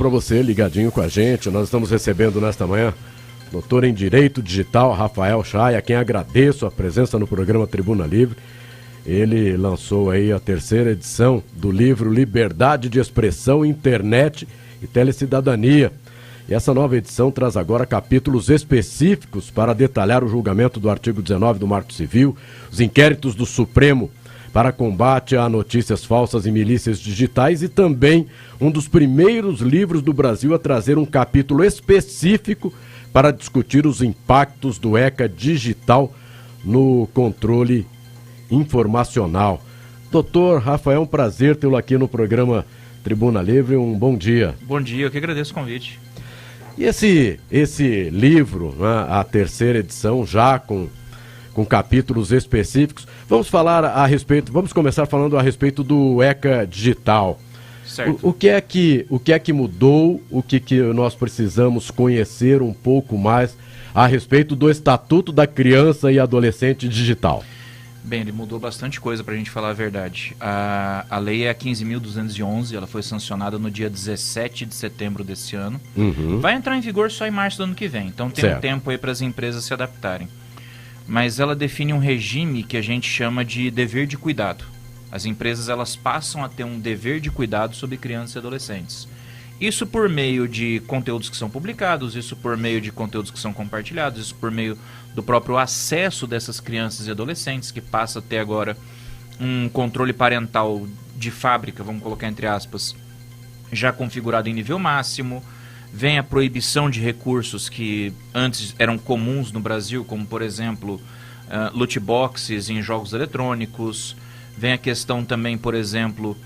para você ligadinho com a gente. Nós estamos recebendo nesta manhã doutor em Direito Digital, Rafael Chay, a quem agradeço a presença no programa Tribuna Livre. Ele lançou aí a 3ª edição do livro Liberdade de Expressão, Internet e Telecidadania. E essa nova edição traz agora capítulos específicos para detalhar o julgamento do artigo 19 do Marco Civil, os inquéritos do Supremo para combate a notícias falsas e milícias digitais, e também um dos primeiros livros do Brasil a trazer um capítulo específico para discutir os impactos do ECA digital no controle informacional. Doutor Rafael, um prazer tê-lo aqui no programa Tribuna Livre, um bom dia. Bom dia, eu que agradeço o convite. E esse livro, né, a 3ª edição, já com capítulos específicos, vamos começar falando a respeito do ECA digital. Certo. O que é que mudou, o que nós precisamos conhecer um pouco mais a respeito do Estatuto da Criança e Adolescente Digital? Bem, ele mudou bastante coisa, para a gente falar a verdade. A lei é a 15.211, ela foi sancionada no dia 17 de setembro desse ano. Vai entrar em vigor só em março do ano que vem, então tem um tempo aí para as empresas se adaptarem. Mas ela define um regime que a gente chama de dever de cuidado. As empresas, elas passam a ter um dever de cuidado sobre crianças e adolescentes. Isso por meio de conteúdos que são publicados, isso por meio de conteúdos que são compartilhados, isso por meio do próprio acesso dessas crianças e adolescentes, que passa a ter agora um controle parental de fábrica, vamos colocar entre aspas, já configurado em nível máximo. Vem a proibição de recursos que antes eram comuns no Brasil, como, por exemplo, loot boxes em jogos eletrônicos. Vem a questão também, por exemplo,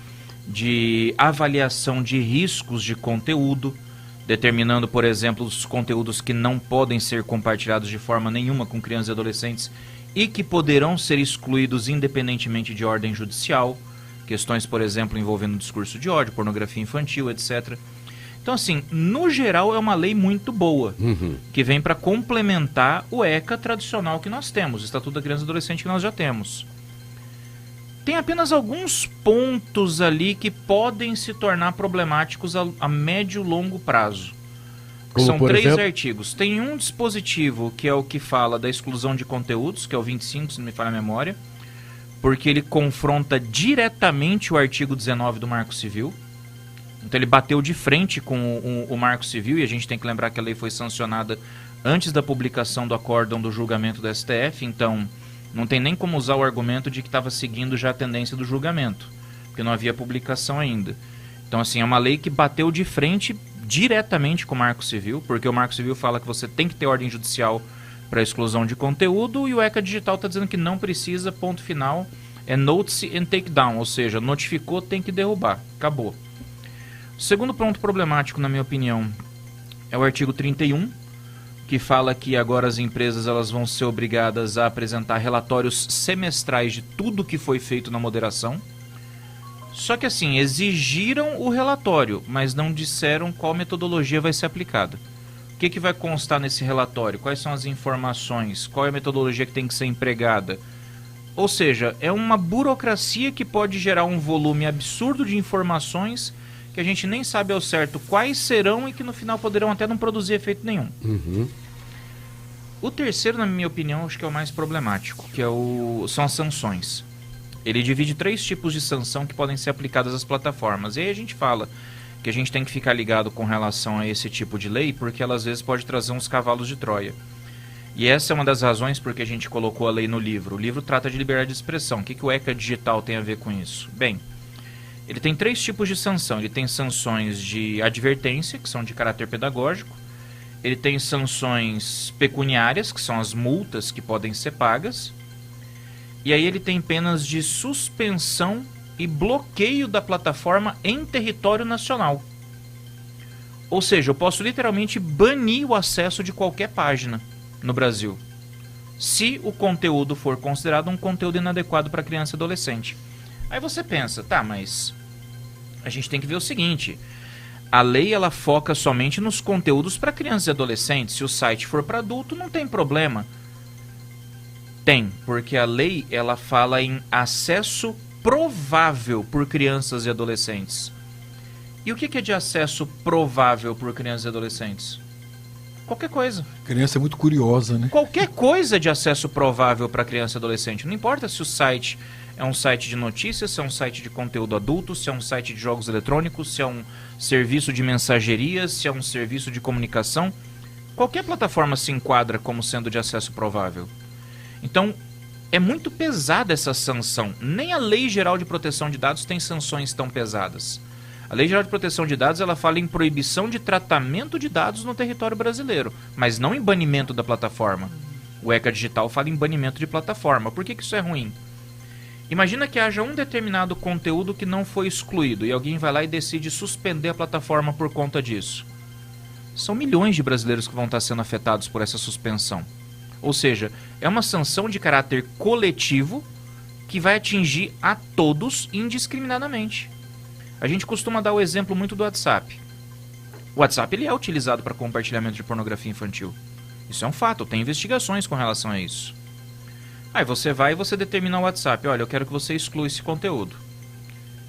de avaliação de riscos de conteúdo, determinando, por exemplo, os conteúdos que não podem ser compartilhados de forma nenhuma com crianças e adolescentes e que poderão ser excluídos independentemente de ordem judicial. Questões, por exemplo, envolvendo discurso de ódio, pornografia infantil, etc. Então, assim, no geral é uma lei muito boa, que vem para complementar o ECA tradicional que nós temos, o Estatuto da Criança e Adolescente que nós já temos. Tem apenas alguns pontos ali que podem se tornar problemáticos a médio e longo prazo. São 3 artigos. Tem um dispositivo que é o que fala da exclusão de conteúdos, que é o 25, se não me falha a memória, porque ele confronta diretamente o artigo 19 do Marco Civil. Então ele bateu de frente com o Marco Civil, e a gente tem que lembrar que a lei foi sancionada antes da publicação do acórdão do julgamento do STF, então não tem nem como usar o argumento de que estava seguindo já a tendência do julgamento, porque não havia publicação ainda. Então, assim, é uma lei que bateu de frente diretamente com o Marco Civil, porque o Marco Civil fala que você tem que ter ordem judicial para exclusão de conteúdo, e o ECA Digital está dizendo que não precisa, ponto final, é notice and take down, ou seja, notificou, tem que derrubar, acabou. O segundo ponto problemático, na minha opinião, é o artigo 31, que fala que agora as empresas elas vão ser obrigadas a apresentar relatórios semestrais de tudo que foi feito na moderação. Só que assim, exigiram o relatório, mas não disseram qual metodologia vai ser aplicada. O que vai constar nesse relatório? Quais são as informações? Qual é a metodologia que tem que ser empregada? Ou seja, é uma burocracia que pode gerar um volume absurdo de informações que a gente nem sabe ao certo quais serão e que no final poderão até não produzir efeito nenhum. O terceiro, na minha opinião, acho que é o mais problemático, que são as sanções. Ele divide 3 tipos de sanção que podem ser aplicadas às plataformas. E aí a gente fala que a gente tem que ficar ligado com relação a esse tipo de lei, porque ela às vezes pode trazer uns cavalos de Troia. E essa é uma das razões porque a gente colocou a lei no livro. O livro trata de liberdade de expressão. O que o ECA digital tem a ver com isso? Bem, ele tem 3 tipos de sanção. Ele tem sanções de advertência, que são de caráter pedagógico. Ele tem sanções pecuniárias, que são as multas que podem ser pagas. E aí ele tem penas de suspensão e bloqueio da plataforma em território nacional. Ou seja, eu posso literalmente banir o acesso de qualquer página no Brasil, se o conteúdo for considerado um conteúdo inadequado para criança e adolescente. Aí você pensa, tá, mas a gente tem que ver o seguinte: a lei ela foca somente nos conteúdos para crianças e adolescentes. Se o site for para adulto, não tem problema. Tem, porque a lei ela fala em acesso provável por crianças e adolescentes. E o que é de acesso provável por crianças e adolescentes? Qualquer coisa. A criança é muito curiosa, né? Qualquer coisa de acesso provável para criança e adolescente. Não importa se o site é um site de notícias, se é um site de conteúdo adulto, se é um site de jogos eletrônicos, se é um serviço de mensageria, se é um serviço de comunicação. Qualquer plataforma se enquadra como sendo de acesso provável. Então, é muito pesada essa sanção. Nem a Lei Geral de Proteção de Dados tem sanções tão pesadas. A Lei Geral de Proteção de Dados ela fala em proibição de tratamento de dados no território brasileiro, mas não em banimento da plataforma. O ECA Digital fala em banimento de plataforma. Por que isso é ruim? Imagina que haja um determinado conteúdo que não foi excluído e alguém vai lá e decide suspender a plataforma por conta disso. São milhões de brasileiros que vão estar sendo afetados por essa suspensão. Ou seja, é uma sanção de caráter coletivo que vai atingir a todos indiscriminadamente. A gente costuma dar o exemplo muito do WhatsApp. O WhatsApp ele é utilizado para compartilhamento de pornografia infantil. Isso é um fato, tem investigações com relação a isso. Aí você vai e você determina o WhatsApp, olha, eu quero que você exclua esse conteúdo.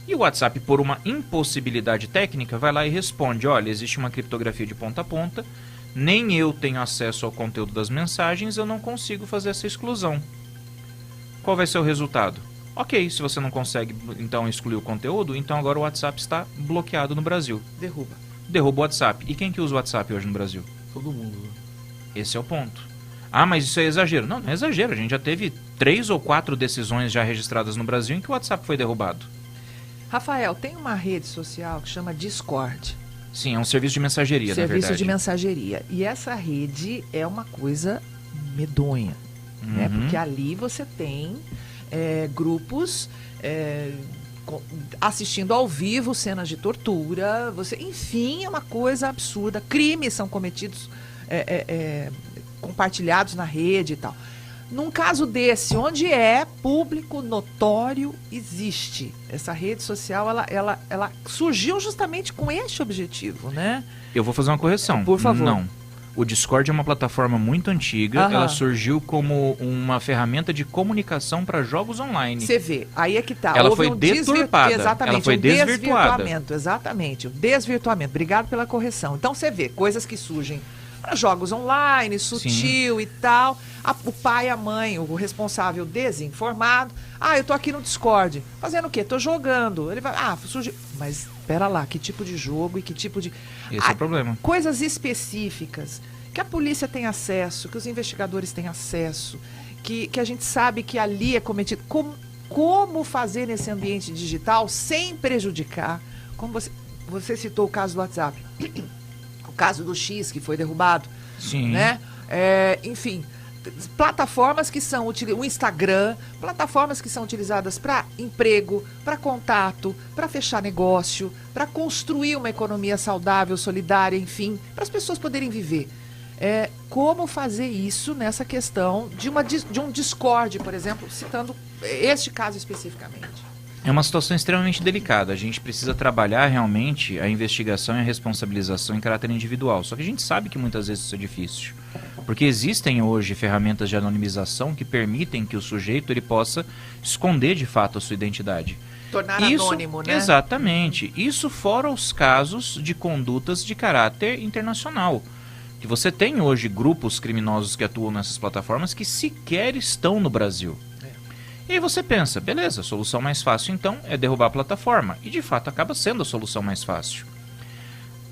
E o WhatsApp, por uma impossibilidade técnica, vai lá e responde, olha, existe uma criptografia de ponta a ponta, nem eu tenho acesso ao conteúdo das mensagens, eu não consigo fazer essa exclusão. Qual vai ser o resultado? Ok, se você não consegue então excluir o conteúdo, então agora o WhatsApp está bloqueado no Brasil. Derruba o WhatsApp. E quem que usa o WhatsApp hoje no Brasil? Todo mundo. Esse é o ponto. Ah, mas isso é exagero. Não, não é exagero. A gente já teve 3 ou 4 decisões já registradas no Brasil em que o WhatsApp foi derrubado. Rafael, tem uma rede social que chama Discord. Sim, é um serviço de mensageria, na verdade. Serviço de mensageria. E essa rede é uma coisa medonha, né? Porque ali você tem grupos assistindo ao vivo cenas de tortura, enfim, é uma coisa absurda. Crimes são cometidos, compartilhados na rede e tal. Num caso desse, onde é público, notório, existe. Essa rede social, ela surgiu justamente com este objetivo, né? Eu vou fazer uma correção. Por favor. Não. O Discord é uma plataforma muito antiga. Ela surgiu como uma ferramenta de comunicação para jogos online. Você vê, aí é que tá. Ela foi deturpada. Exatamente, ela foi desvirtuada. Exatamente, o desvirtuamento. Obrigado pela correção. Então você vê, coisas que surgem para jogos online, sutil. Sim. E tal. O pai, a mãe, o responsável desinformado. Eu tô aqui no Discord. Fazendo o quê? Tô jogando. Ele vai, surgiu. Mas espera lá, que tipo de jogo e que tipo de... Esse é o problema. Coisas específicas que a polícia tem acesso, que os investigadores têm acesso, que a gente sabe que ali é cometido. Como fazer nesse ambiente digital sem prejudicar? Como você citou o caso do WhatsApp. O caso do X, que foi derrubado. Sim. Né? Enfim, plataformas que são o Instagram, plataformas que são utilizadas para emprego, para contato, para fechar negócio, para construir uma economia saudável, solidária, enfim, para as pessoas poderem viver. Como fazer isso nessa questão de um Discord, por exemplo, citando este caso especificamente? É uma situação extremamente delicada. A gente precisa trabalhar realmente a investigação e a responsabilização em caráter individual. Só que a gente sabe que muitas vezes isso é difícil. Porque existem hoje ferramentas de anonimização que permitem que o sujeito ele possa esconder de fato a sua identidade. Tornar anônimo, né? Exatamente. Isso fora os casos de condutas de caráter internacional. Que você tem hoje grupos criminosos que atuam nessas plataformas que sequer estão no Brasil. E aí você pensa, beleza, a solução mais fácil então é derrubar a plataforma. E de fato acaba sendo a solução mais fácil.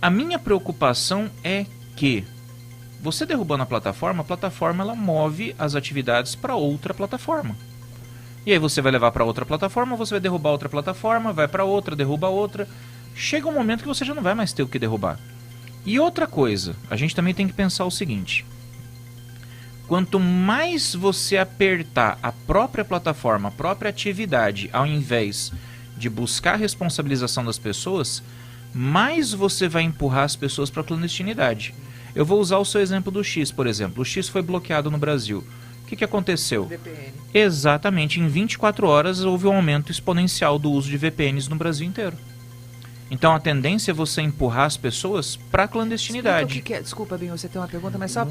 A minha preocupação é que você derrubando a plataforma ela move as atividades para outra plataforma. E aí você vai levar para outra plataforma, você vai derrubar outra plataforma, vai para outra, derruba outra. Chega um momento que você já não vai mais ter o que derrubar. E outra coisa, a gente também tem que pensar o seguinte. Quanto mais você apertar a própria plataforma, a própria atividade, ao invés de buscar a responsabilização das pessoas, mais você vai empurrar as pessoas para a clandestinidade. Eu vou usar o seu exemplo do X, por exemplo. O X foi bloqueado no Brasil. O que aconteceu? VPN. Exatamente, em 24 horas houve um aumento exponencial do uso de VPNs no Brasil inteiro. Então a tendência é você empurrar as pessoas para a clandestinidade. Desculpa, Binho, você tem uma pergunta, mas só...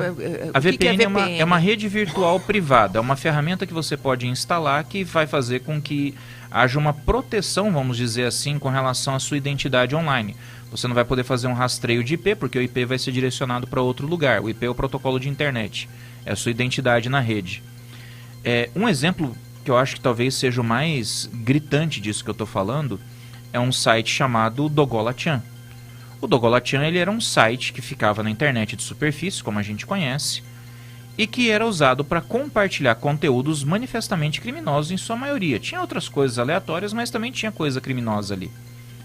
A VPN é uma rede virtual privada, é uma ferramenta que você pode instalar que vai fazer com que haja uma proteção, vamos dizer assim, com relação à sua identidade online. Você não vai poder fazer um rastreio de IP, porque o IP vai ser direcionado para outro lugar. O IP é o protocolo de internet, é a sua identidade na rede. Um exemplo que eu acho que talvez seja o mais gritante disso que eu estou falando é um site chamado Dogolachan. O Dogolachan, ele era um site que ficava na internet de superfície, como a gente conhece, e que era usado para compartilhar conteúdos manifestamente criminosos em sua maioria. Tinha outras coisas aleatórias, mas também tinha coisa criminosa ali.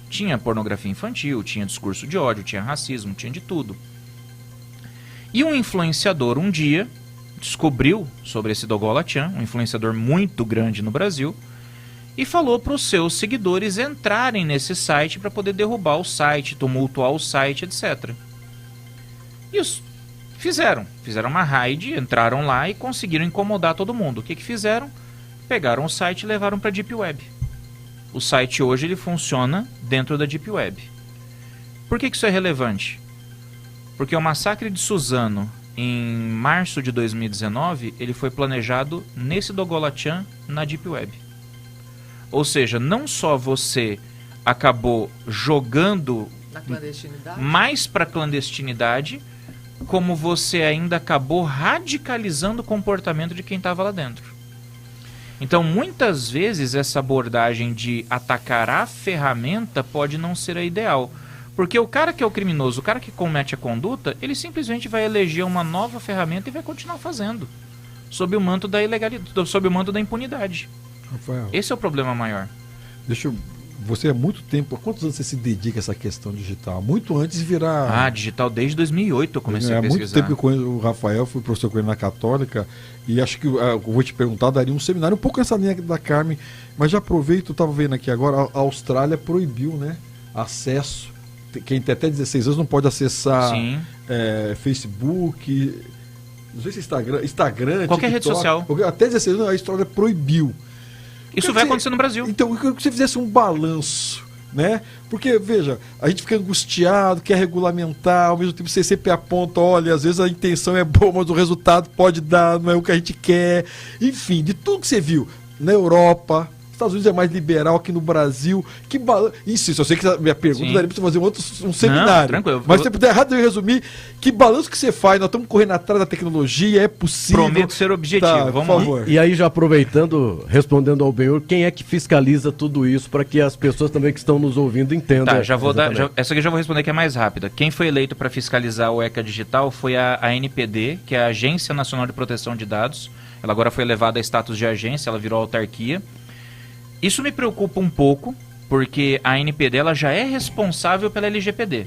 Tinha pornografia infantil, tinha discurso de ódio, tinha racismo, tinha de tudo. E um influenciador um dia descobriu sobre esse Dogolachan, um influenciador muito grande no Brasil, e falou para os seus seguidores entrarem nesse site para poder derrubar o site, tumultuar o site, etc. E os fizeram uma raid, entraram lá e conseguiram incomodar todo mundo. O que fizeram? Pegaram o site e levaram para a Deep Web. O site hoje ele funciona dentro da Deep Web. Por que isso é relevante? Porque o massacre de Suzano, em março de 2019, ele foi planejado nesse Dogolachan na Deep Web. Ou seja, não só você acabou jogando mais para a clandestinidade, como você ainda acabou radicalizando o comportamento de quem estava lá dentro. Então, muitas vezes, essa abordagem de atacar a ferramenta pode não ser a ideal. Porque o cara que é o criminoso, o cara que comete a conduta, ele simplesmente vai eleger uma nova ferramenta e vai continuar fazendo. Sob o manto da ilegalidade, sob o manto da impunidade. Rafael, esse é o problema maior. Você há muito tempo, há quantos anos você se dedica a essa questão digital? Muito antes de virar... digital desde 2008 eu comecei a pesquisar. Há muito tempo que eu conheço o Rafael, fui professor com ele na Católica, e acho que eu vou te perguntar, daria um seminário um pouco nessa linha da Carmen, mas já aproveito, eu estava vendo aqui agora, a Austrália proibiu, né, acesso, quem tem até 16 anos não pode acessar Facebook, não sei se Instagram, qualquer TikTok, rede social. Até 16 anos a Austrália proibiu. Isso vai acontecer no Brasil. Então, eu queria que você fizesse um balanço, né? Porque, veja, a gente fica angustiado, quer regulamentar, ao mesmo tempo você sempre aponta, olha, às vezes a intenção é boa, mas o resultado pode dar, não é o que a gente quer. Enfim, de tudo que você viu na Europa, Estados Unidos é mais liberal, aqui no Brasil, que balanço... Insisto, eu sei que a minha pergunta daria para você fazer um seminário. Não, tranquilo. Mas se você puder errado, eu resumir, que balanço que você faz? Nós estamos correndo atrás da tecnologia, é possível... Prometo ser objetivo, tá, vamos por favor. E aí, já aproveitando, respondendo ao Benhur, quem é que fiscaliza tudo isso para que as pessoas também que estão nos ouvindo entendam? Tá, essa aqui eu já vou responder que é mais rápida. Quem foi eleito para fiscalizar o ECA Digital foi a ANPD, que é a Agência Nacional de Proteção de Dados. Ela agora foi elevada a status de agência, ela virou autarquia. Isso me preocupa um pouco, porque a ANPD ela já é responsável pela LGPD.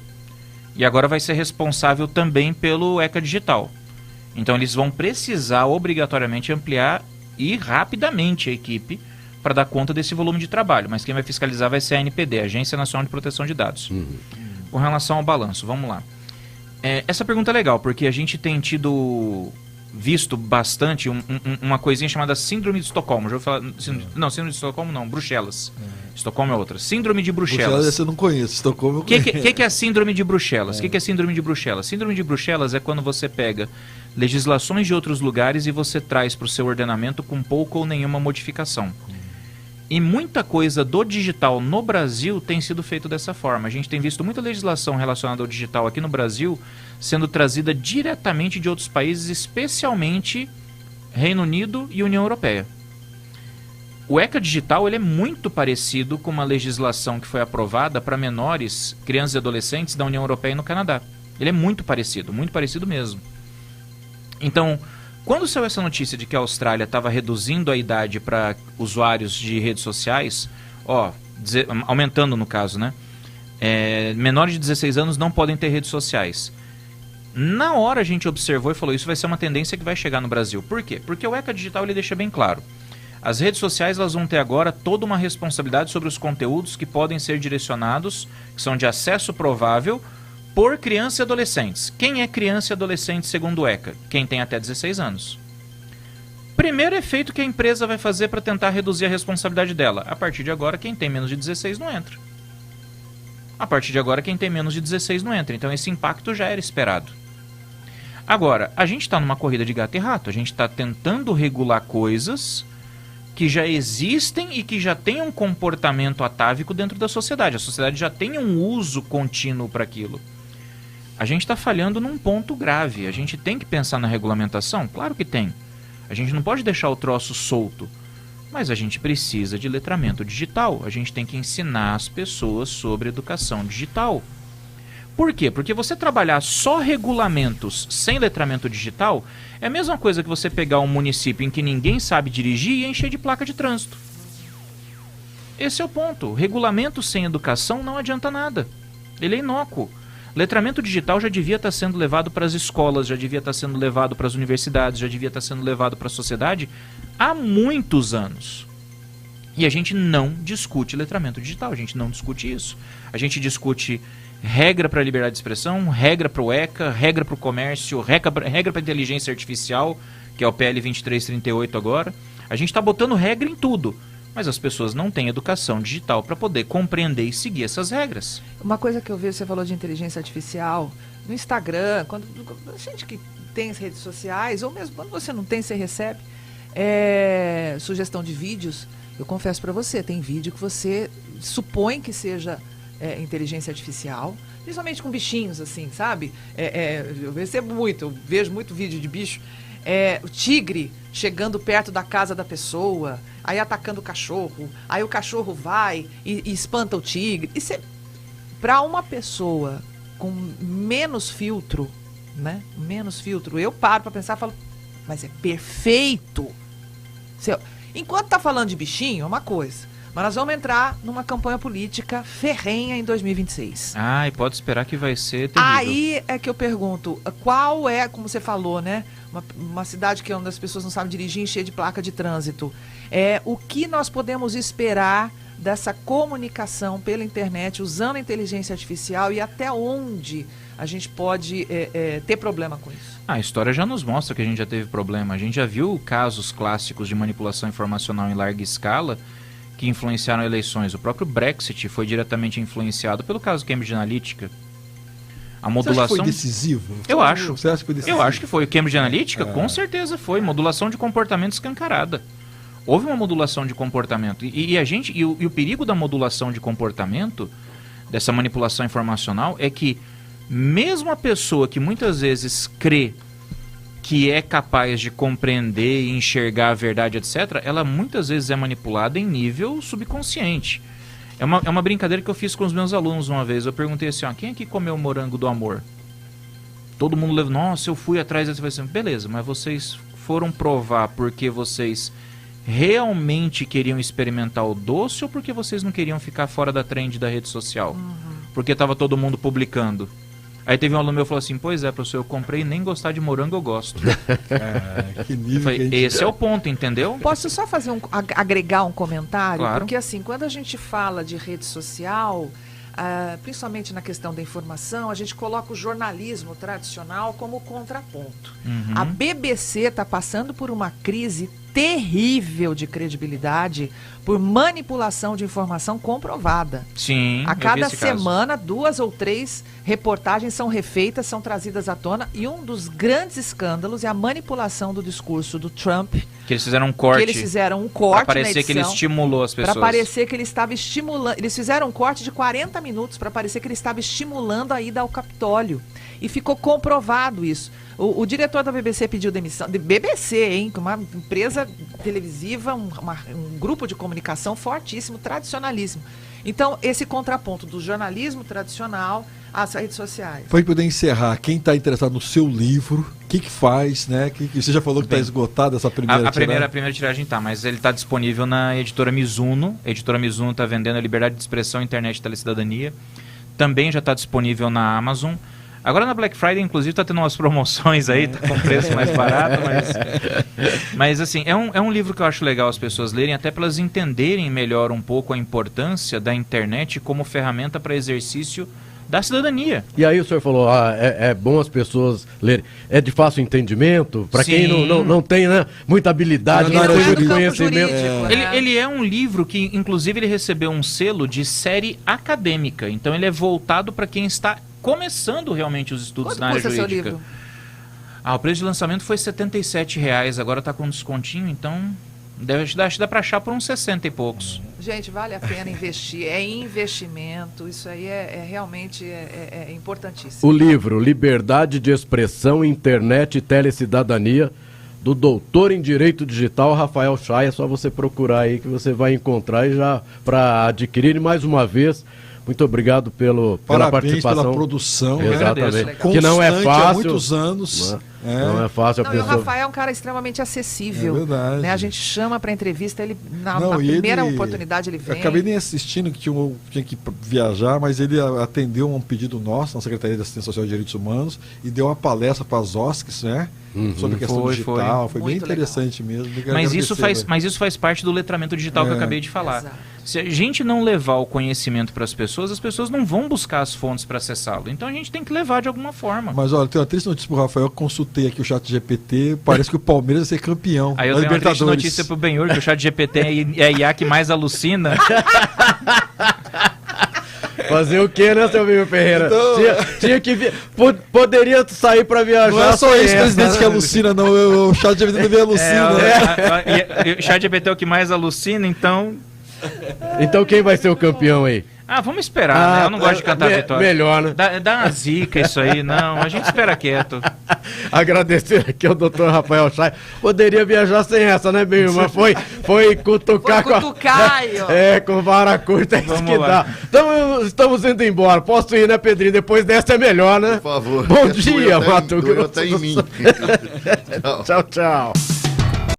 E agora vai ser responsável também pelo ECA Digital. Então eles vão precisar obrigatoriamente ampliar e rapidamente a equipe para dar conta desse volume de trabalho. Mas quem vai fiscalizar vai ser a ANPD, a Agência Nacional de Proteção de Dados. Com relação ao balanço, vamos lá. Essa pergunta é legal, porque a gente tem visto bastante uma coisinha chamada Síndrome de Estocolmo. Já vou falar, Síndrome de Estocolmo não, Bruxelas. Estocolmo é outra. Síndrome de Bruxelas. Bruxelas eu não conheço, Estocolmo eu conheço. O que é a Síndrome de Bruxelas? O que é Síndrome de Bruxelas? Síndrome de Bruxelas é quando você pega legislações de outros lugares e você traz para o seu ordenamento com pouca ou nenhuma modificação. E muita coisa do digital no Brasil tem sido feito dessa forma. A gente tem visto muita legislação relacionada ao digital aqui no Brasil sendo trazida diretamente de outros países, especialmente Reino Unido e União Europeia. O ECA Digital ele é muito parecido com uma legislação que foi aprovada para menores, crianças e adolescentes da União Europeia e no Canadá. Ele é muito parecido mesmo. Então, quando saiu essa notícia de que a Austrália estava reduzindo a idade para usuários de redes sociais, aumentando no caso, né? Menores de 16 anos não podem ter redes sociais. Na hora a gente observou e falou, isso vai ser uma tendência que vai chegar no Brasil. Por quê? Porque o ECA Digital ele deixa bem claro. As redes sociais elas vão ter agora toda uma responsabilidade sobre os conteúdos que podem ser direcionados, que são de acesso provável, por crianças e adolescentes. Quem é criança e adolescente segundo o ECA? Quem tem até 16 anos. Primeiro efeito que a empresa vai fazer para tentar reduzir a responsabilidade dela. A partir de agora, quem tem menos de 16 não entra. A partir de agora, quem tem menos de 16 não entra. Então esse impacto já era esperado. Agora, a gente está numa corrida de gato e rato. A gente está tentando regular coisas que já existem e que já têm um comportamento atávico dentro da sociedade. A sociedade já tem um uso contínuo para aquilo. A gente está falhando num ponto grave. A gente tem que pensar na regulamentação? Claro que tem. A gente não pode deixar o troço solto. Mas a gente precisa de letramento digital. A gente tem que ensinar as pessoas sobre educação digital. Por quê? Porque você trabalhar só regulamentos sem letramento digital é a mesma coisa que você pegar um município em que ninguém sabe dirigir e encher de placa de trânsito. Esse é o ponto. Regulamento sem educação não adianta nada. Ele é inócuo. Letramento digital já devia estar sendo levado para as escolas, já devia estar sendo levado para as universidades, já devia estar sendo levado para a sociedade há muitos anos. E a gente não discute letramento digital, a gente não discute isso. A gente discute regra para a liberdade de expressão, regra para o ECA, regra para o comércio, regra para a inteligência artificial, que é o PL 2338 agora. A gente está botando regra em tudo, mas as pessoas não têm educação digital para poder compreender e seguir essas regras. Uma coisa que eu vejo, você falou de inteligência artificial, no Instagram, quando a gente que tem as redes sociais, ou mesmo quando você não tem, você recebe sugestão de vídeos. Eu confesso para você, tem vídeo que você supõe que seja inteligência artificial, principalmente com bichinhos, assim, sabe? Eu recebo muito, eu vejo muito vídeo de bicho. O tigre chegando perto da casa da pessoa, aí atacando o cachorro, aí o cachorro vai e espanta o tigre. Isso para uma pessoa com menos filtro, né? Menos filtro, eu paro para pensar e falo, mas é perfeito. Enquanto tá falando de bichinho, é uma coisa. Mas nós vamos entrar numa campanha política ferrenha em 2026. E pode esperar que vai ser terrível. Aí é que eu pergunto, qual é, como você falou, né? Uma cidade que é onde as pessoas não sabem dirigir, cheia de placa de trânsito. O que nós podemos esperar dessa comunicação pela internet, usando a inteligência artificial, e até onde a gente pode ter problema com isso? A história já nos mostra que a gente já teve problema. A gente já viu casos clássicos de manipulação informacional em larga escala que influenciaram eleições. O próprio Brexit foi diretamente influenciado pelo caso Cambridge Analytica. A modulação... Você acha que foi decisivo? Eu acho. Você acha que foi decisivo? Eu acho que foi. O Cambridge Analytica, com certeza foi. Modulação de comportamento escancarada. Houve uma modulação de comportamento. E o perigo da modulação de comportamento, dessa manipulação informacional, é que mesmo a pessoa que muitas vezes crê que é capaz de compreender e enxergar a verdade, etc., ela muitas vezes é manipulada em nível subconsciente. É uma brincadeira que eu fiz com os meus alunos uma vez. Eu perguntei assim, quem aqui comeu o morango do amor? Todo mundo levou, nossa, eu fui atrás desse. Assim, beleza, mas vocês foram provar porque vocês realmente queriam experimentar o doce ou porque vocês não queriam ficar fora da trend da rede social? Porque estava todo mundo publicando. Aí teve um aluno meu que falou assim, pois é, professor, eu comprei e nem gostar de morango eu gosto. Que nível eu falei, esse é o ponto, entendeu? Posso só fazer agregar um comentário? Claro. Porque assim, quando a gente fala de rede social, principalmente na questão da informação, a gente coloca o jornalismo tradicional como contraponto. A BBC está passando por uma crise terrível de credibilidade por manipulação de informação comprovada. Sim. A cada semana, 2 ou 3 reportagens são refeitas, são trazidas à tona, e um dos grandes escândalos é a manipulação do discurso do Trump. Que eles fizeram um corte. Para parecer que ele estimulou as pessoas. Para parecer que ele estava estimulando. Eles fizeram um corte de 40 minutos para parecer que ele estava estimulando a ida ao Capitólio. E ficou comprovado isso. O diretor da BBC pediu demissão. BBC, hein? Uma empresa televisiva, um grupo de comunicação fortíssimo, tradicionalíssimo. Então, esse contraponto do jornalismo tradicional às redes sociais. Para poder encerrar, quem está interessado no seu livro, o que faz, né? Você já falou que está esgotado essa primeira tiragem. A primeira tiragem tá, mas ele está disponível na editora Mizuno. A editora Mizuno está vendendo a Liberdade de Expressão, Internet e Telecidadania. Também já está disponível na Amazon. Agora na Black Friday, inclusive, está tendo umas promoções aí, tá com preço mais barato, mas assim, é um livro que eu acho legal as pessoas lerem, até para elas entenderem melhor um pouco a importância da internet como ferramenta para exercício da cidadania. E aí o senhor falou, é bom as pessoas lerem. É de fácil entendimento? Para quem não tem, né, muita habilidade, não tem muito conhecimento. Ele é um livro que, inclusive, ele recebeu um selo de série acadêmica. Então ele é voltado para quem está começando realmente os estudos na área jurídica. Seu livro? O preço de lançamento foi R$ 77,00, agora está com descontinho, então Acho que dá para achar por uns 60 e poucos. Gente, vale a pena investir. É investimento. Isso aí realmente importantíssimo. O livro Liberdade de Expressão, Internet e Telecidadania, do doutor em Direito Digital, Rafael Chay. É só você procurar aí que você vai encontrar e já para adquirir. Mais uma vez, muito obrigado pela participação. Pela produção. Exatamente. Né? Que não é fácil. Há muitos anos. Não é fácil. Não, e o Rafael é um cara extremamente acessível. É verdade. Né? A gente chama para entrevista, ele na primeira oportunidade ele vem. Eu acabei nem assistindo, que tinha que viajar, mas ele atendeu um pedido nosso na Secretaria de Assistência Social e Direitos Humanos e deu uma palestra para as OSCs, né? Sobre a questão digital. Foi bem interessante mesmo. Mas isso faz parte do letramento digital que eu acabei de falar. Exato. Se a gente não levar o conhecimento para as pessoas não vão buscar as fontes para acessá-lo. Então a gente tem que levar de alguma forma. Mas olha, tem uma triste notícia pro Rafael. Eu consultei aqui o ChatGPT. Parece que o Palmeiras vai ser campeão. Aí eu tenho uma triste notícia pro Benhur, que o ChatGPT é a IA que mais alucina. Fazer o que, né, seu Benhur Ferreira? Então... Tinha que poderia sair para viajar. Não é só esse presidente que alucina, não. O ChatGPT também alucina. O ChatGPT é o que mais alucina, então... Então quem vai ser o campeão aí? Vamos esperar, né? Eu não gosto de cantar a vitória. Melhor, né? Dá uma zica isso aí, não. A gente espera quieto. Agradecer aqui ao doutor Rafael Chay. Poderia viajar sem essa, né, Benhur? Mas foi cutucar com com vara curta, é isso que dá. Estamos indo embora. Posso ir, né, Pedrinho? Depois dessa é melhor, né? Por favor. Bom dia, Mato Grosso. Até em mim. Tchau, tchau.